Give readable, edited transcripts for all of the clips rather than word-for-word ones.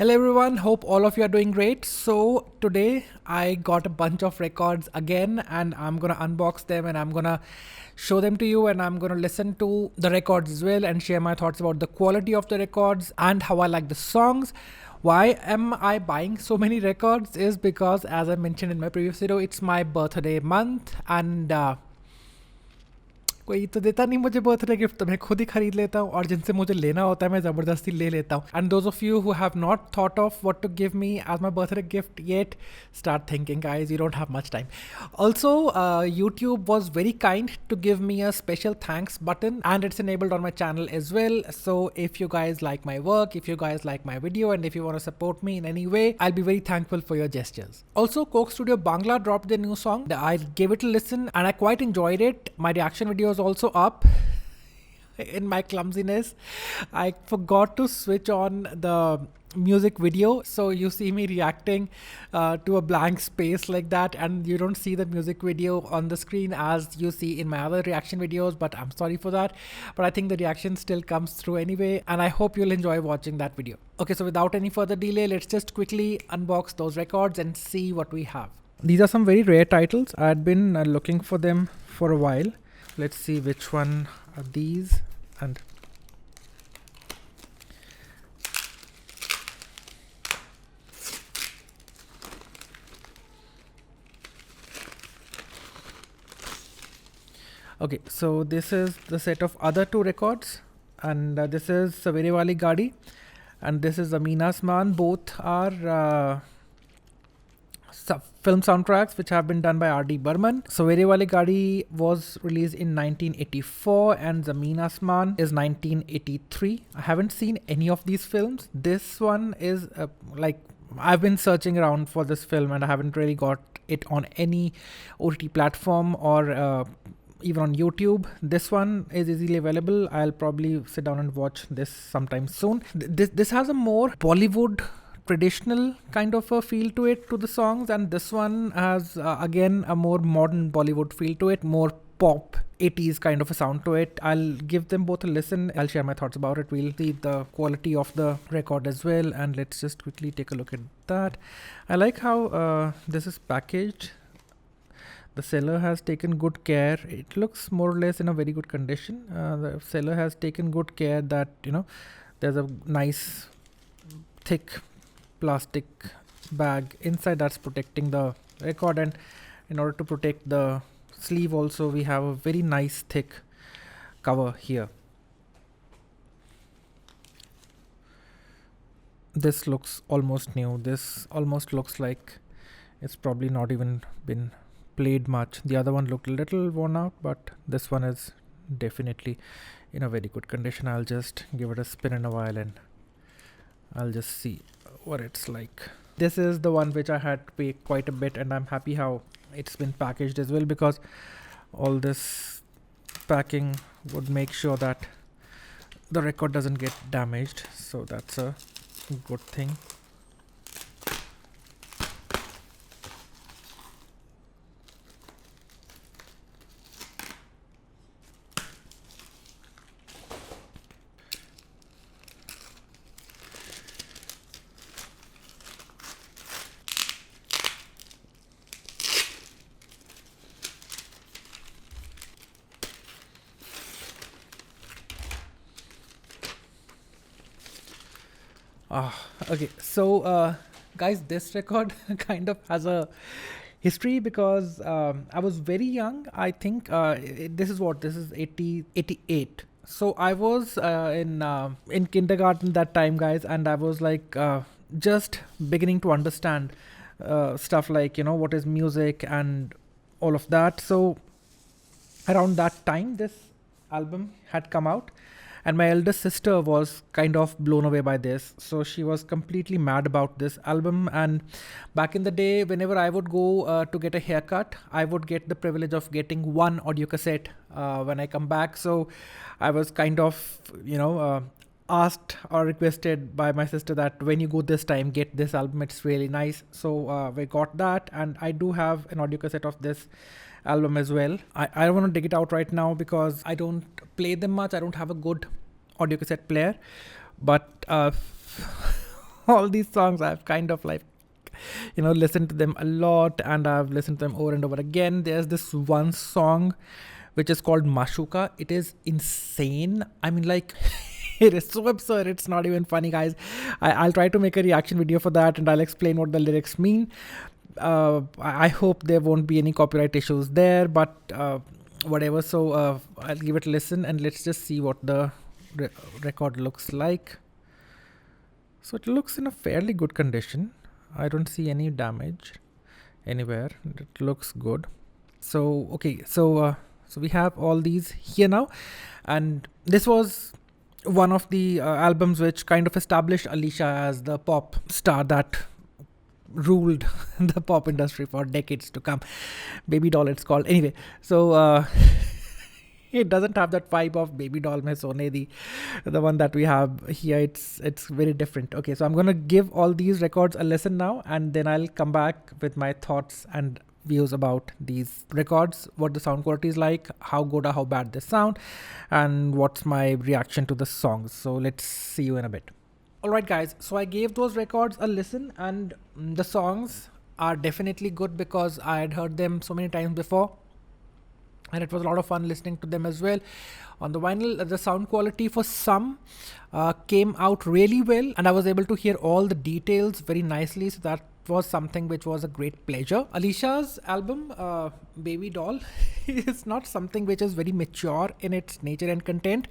Hello everyone, hope all of you are doing great. So today I got a bunch of records again and I'm gonna unbox them and I'm gonna show them to you and I'm gonna listen to the records as well and share my thoughts about the quality of the records and how I like the songs. Why am I buying so many records is because, as I mentioned in my previous video, it's my birthday month and कोई तो देता नहीं मुझे birthday gift, तो मैं खुद ही खरीद लेता हूँ और जिनसे मुझे लेना होता है मैं ज़बरदस्ती ले लेता हूँ. And those of you who have not thought of what to give me as my birthday gift yet, start thinking guys, you don't have much time. Also YouTube was very kind to give me a special thanks button and it's enabled on my channel as well. So if you guys like my work, if you guys like my video and if you want to support me in any way, I'll be very thankful for your gestures. Also, Coke Studio Bangla dropped their new song. I gave it a listen and I quite enjoyed it. My reaction video is also up. In my clumsiness, I forgot to switch on the music video, so you see me reacting to a blank space like that and you don't see the music video on the screen as you see in my other reaction videos, but I'm sorry for that. But I think the reaction still comes through anyway and I hope you'll enjoy watching that video. Okay, so without any further delay, let's just quickly unbox those records and see what we have. These are some very rare titles. I had been looking for them for a while. Let's see which one are these. And okay, so this is the set of other two records and this is Saveray Wali Gaadi and this is Zameen Aasman. Both are film soundtracks which have been done by R.D. Burman. Saveray Wali Gaadi was released in 1984 and Zameen Aasman is 1983. I haven't seen any of these films. This one is I've been searching around for this film and I haven't really got it on any OTT platform or even on YouTube. This one is easily available. I'll probably sit down and watch this sometime soon. This has a more Bollywood traditional kind of a feel to it, to the songs, and this one has again a more modern Bollywood feel to it, more pop 80s kind of a sound to it. I'll give them both a listen. I'll share my thoughts about it. We'll see the quality of the record as well, and let's just quickly take a look at that. I like how this is packaged. The seller has taken good care. It looks more or less in a very good condition. The seller has taken good care that, you know, there's a nice thick plastic bag inside that's protecting the record, and in order to protect the sleeve also we have a very nice thick cover here. This looks almost new. This almost looks like it's probably not even been played much. The other one looked a little worn out, but this one is definitely in a very good condition. I'll just give it a spin in a while and I'll just see what it's like. This is the one which I had to pay quite a bit, and I'm happy how it's been packaged as well, because all this packing would make sure that the record doesn't get damaged, so that's a good thing. Okay, so guys, this record kind of has a history because I was very young. I think this is 88. So I was in kindergarten that time, guys, and I was like just beginning to understand stuff like, you know, what is music and all of that. So around that time this album had come out, and my eldest sister was kind of blown away by this, so she was completely mad about this album. And back in the day, whenever I would go to get a haircut, I would get the privilege of getting one audio cassette when I come back. So I was kind of, you know, asked or requested by my sister that when you go this time, get this album, it's really nice. So we got that, and I do have an audio cassette of this album as well. I don't want to dig it out right now because I don't play them much. I don't have a good audio cassette player, but all these songs I've kind of like, listened to them a lot, and I've listened to them over and over again. There's this one song which is called Mashuka. It is insane. I mean, like, it is so absurd. It's not even funny, guys. I'll try to make a reaction video for that, and I'll explain what the lyrics mean. I hope there won't be any copyright issues there, but whatever. So I'll give it a listen, and let's just see what the record looks like. So it looks in a fairly good condition. I don't see any damage anywhere. It looks good. So okay, so we have all these here now, and this was one of the albums which kind of established Alisha as the pop star that ruled the pop industry for decades to come. Babydoll, it's called. Anyway, so it doesn't have that vibe of Babydoll Mein Sone, the one that we have here. It's very different. Okay, so I'm gonna give all these records a listen now, and then I'll come back with my thoughts and views about these records, what the sound quality is like, how good or how bad they sound, and what's my reaction to the songs. So let's see you in a bit. Alright guys, so I gave those records a listen, and the songs are definitely good because I had heard them so many times before, and it was a lot of fun listening to them as well. On the vinyl, the sound quality for some came out really well, and I was able to hear all the details very nicely, so that was something which was a great pleasure. Alisha's album, Babydoll, is not something which is very mature in its nature and content.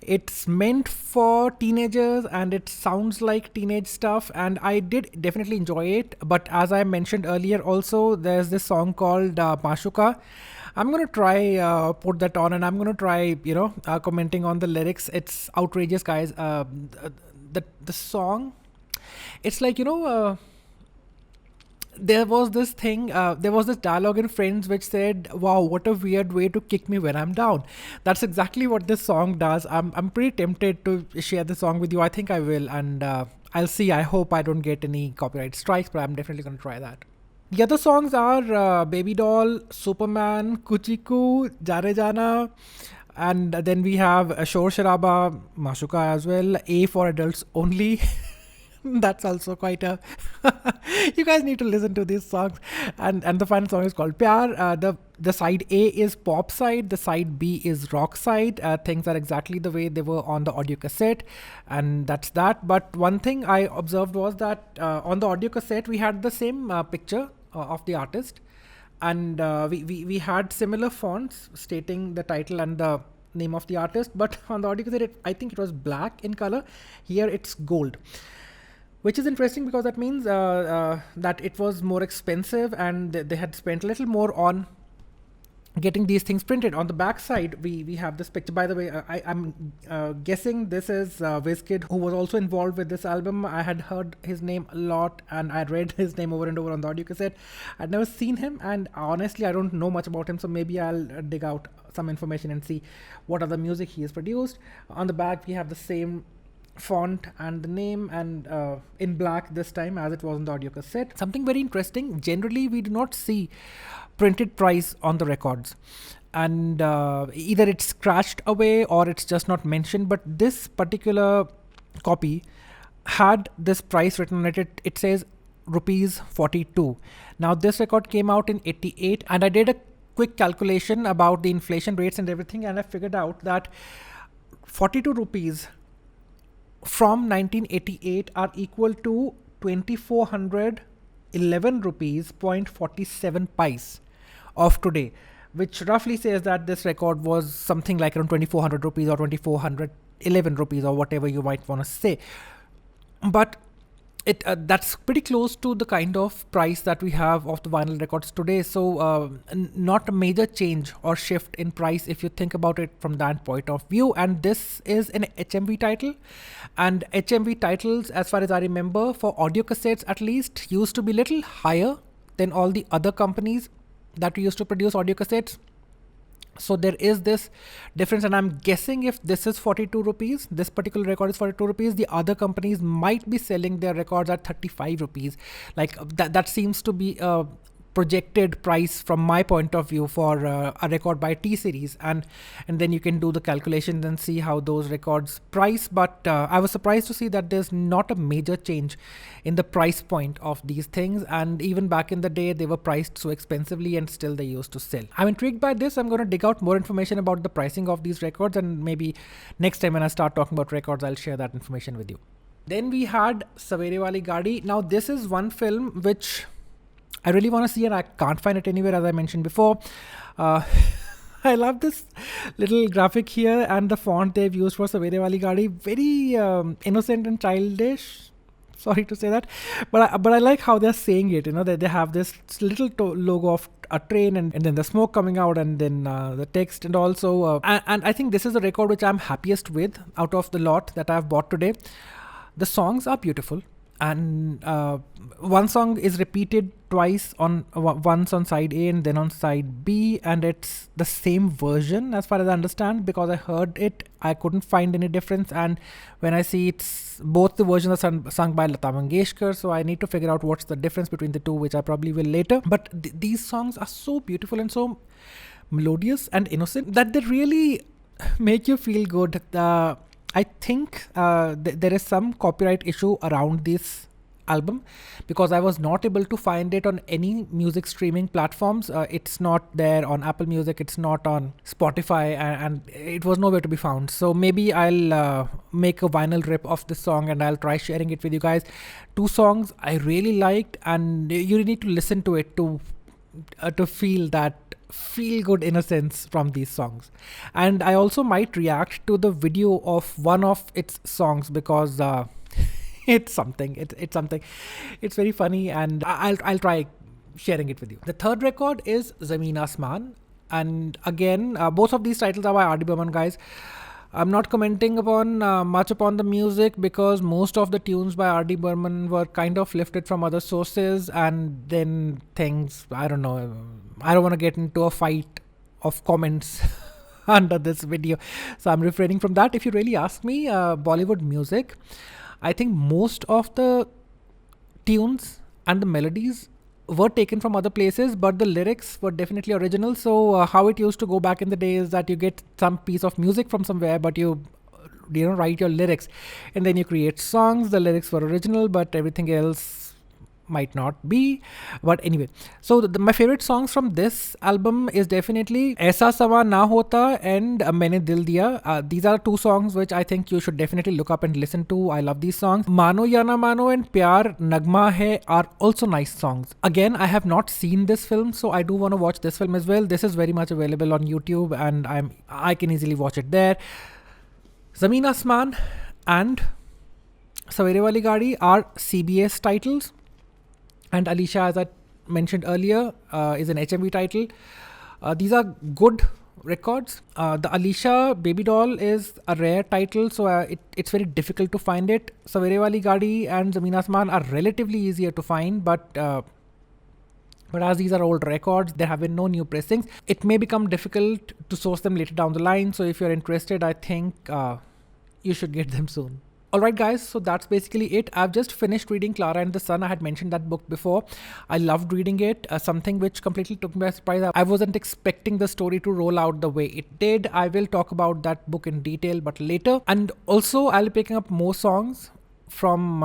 It's meant for teenagers, and it sounds like teenage stuff, and I did definitely enjoy it. But as I mentioned earlier also, there's this song called Mashuka. I'm going to try put that on, and I'm going to try, commenting on the lyrics. It's outrageous, guys. The song, it's like, there was this thing, there was this dialogue in Friends which said, wow, what a weird way to kick me when I'm down. That's exactly what this song does. I'm pretty tempted to share the song with you. I think I will, and I'll see. I hope I don't get any copyright strikes, but I'm definitely going to try that. The other songs are Babydoll, Superman, Kuchiku, Jare Jana, and then we have Shor Sharaba, Mashuka as well, A for Adults Only. That's also quite a you guys need to listen to these songs. And the final song is called Pyar. The side A is pop side, the side B is rock side. Things are exactly the way they were on the audio cassette, and that's that. But one thing I observed was that on the audio cassette we had the same picture of the artist, and we had similar fonts stating the title and the name of the artist, but on the audio cassette I think it was black in color. Here it's gold, which is interesting because that means that it was more expensive, and they had spent a little more on getting these things printed. On the back side, we have this picture. By the way, I'm guessing this is Wizkid, who was also involved with this album. I had heard his name a lot, and I read his name over and over on the audio cassette. I'd never seen him, and honestly, I don't know much about him, so maybe I'll dig out some information and see what other music he has produced. On the back, we have the same font and the name, and in black this time as it was on the audio cassette. Something very interesting, generally we do not see printed price on the records, and either it's scratched away or it's just not mentioned, but this particular copy had this price written on it. It says rupees 42. Now this record came out in 88, and I did a quick calculation about the inflation rates and everything, and I figured out that 42 rupees from 1988 are equal to 2411 rupees 0.47 pice of today, which roughly says that this record was something like around 2400 rupees or 2411 rupees or whatever you might want to say. But it that's pretty close to the kind of price that we have of the vinyl records today. So not a major change or shift in price if you think about it from that point of view. And this is an HMV title, and HMV titles, as far as I remember, for audio cassettes at least, used to be little higher than all the other companies that we used to produce audio cassettes. So there is this difference, and I'm guessing if this is 42 rupees, this particular record is 42 rupees, the other companies might be selling their records at 35 rupees. Like that seems to be a projected price from my point of view for a record by T series, and then you can do the calculations and see how those records price. But I was surprised to see that there's not a major change in the price point of these things, and even back in the day they were priced so expensively and still they used to sell. I'm intrigued by this. I'm going to dig out more information about the pricing of these records, and maybe next time when I start talking about records I'll share that information with you. Then we had Saveray Wali Gaadi. Now this is one film which I really want to see and I can't find it anywhere, as I mentioned before. I love this little graphic here and the font they've used for Saveray Wali Gaadi. Very innocent and childish. Sorry to say that, but I like how they're saying it. You know, they have this little logo of a train and then the smoke coming out and then the text, and also and I think this is a record which I'm happiest with out of the lot that I've bought today. The songs are beautiful, and one song is repeated twice, once on side A and then on side B, and it's the same version as far as I understand, because I heard it, I couldn't find any difference, and when I see it's both the versions are sung by Lata Mangeshkar, so I need to figure out what's the difference between the two, which I probably will later. But these songs are so beautiful and so melodious and innocent that they really make you feel good. I think there is some copyright issue around this album, because I was not able to find it on any music streaming platforms. It's not there on Apple Music, it's not on Spotify, and it was nowhere to be found. So maybe I'll make a vinyl rip of this song and I'll try sharing it with you guys. Two songs I really liked, and you need to listen to it to feel that feel good innocence from these songs. And I also might react to the video of one of its songs, because it's something. It's something. It's very funny, and I'll try sharing it with you. The third record is Zameen Aasman, and again both of these titles are by R.D. Burman, guys. I'm not commenting upon much upon the music, because most of the tunes by R.D. Burman were kind of lifted from other sources, and then things, I don't know, I don't want to get into a fight of comments under this video, so I'm refraining from that. If you really ask me, Bollywood music, I think most of the tunes and the melodies were taken from other places, but the lyrics were definitely original. So how it used to go back in the day is that you get some piece of music from somewhere, but you write your lyrics, and then you create songs. The lyrics were original, but everything else might not be. But anyway, so my favorite songs from this album is definitely Aisa Sama Na Hota and Maine Dil Diya. These are two songs which I think you should definitely look up and listen to. I love these songs. Mano Ya Na Mano and Pyar Nagma Hai are also nice songs. Again, I have not seen this film, so I do want to watch this film as well. This is very much available on YouTube, and I can easily watch it there. Zameen Aasman and Saveray Wali Gaadi are CBS titles, and Alisha, as I mentioned earlier, is an HMV title. These are good records. The Alisha Babydoll is a rare title, so it's very difficult to find it. Saveray Wali Gaadi and Zameen Aasman are relatively easier to find, but as these are old records, there have been no new pressings. It may become difficult to source them later down the line, so if you're interested, I think you should get them soon. Alright guys, so that's basically it. I've just finished reading Klara and the Sun. I had mentioned that book before. I loved reading it, something which completely took me by surprise. I wasn't expecting the story to roll out the way it did. I will talk about that book in detail, but later. And also, I'll be picking up more songs from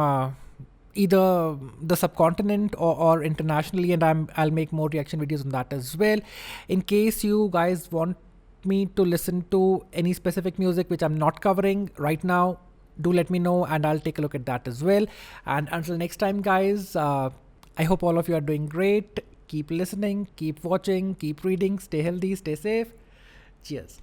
either the subcontinent or internationally, and I'll make more reaction videos on that as well. In case you guys want me to listen to any specific music which I'm not covering right now, do let me know and I'll take a look at that as well. And until next time, guys, I hope all of you are doing great. Keep listening, keep watching, keep reading, stay healthy, stay safe. Cheers.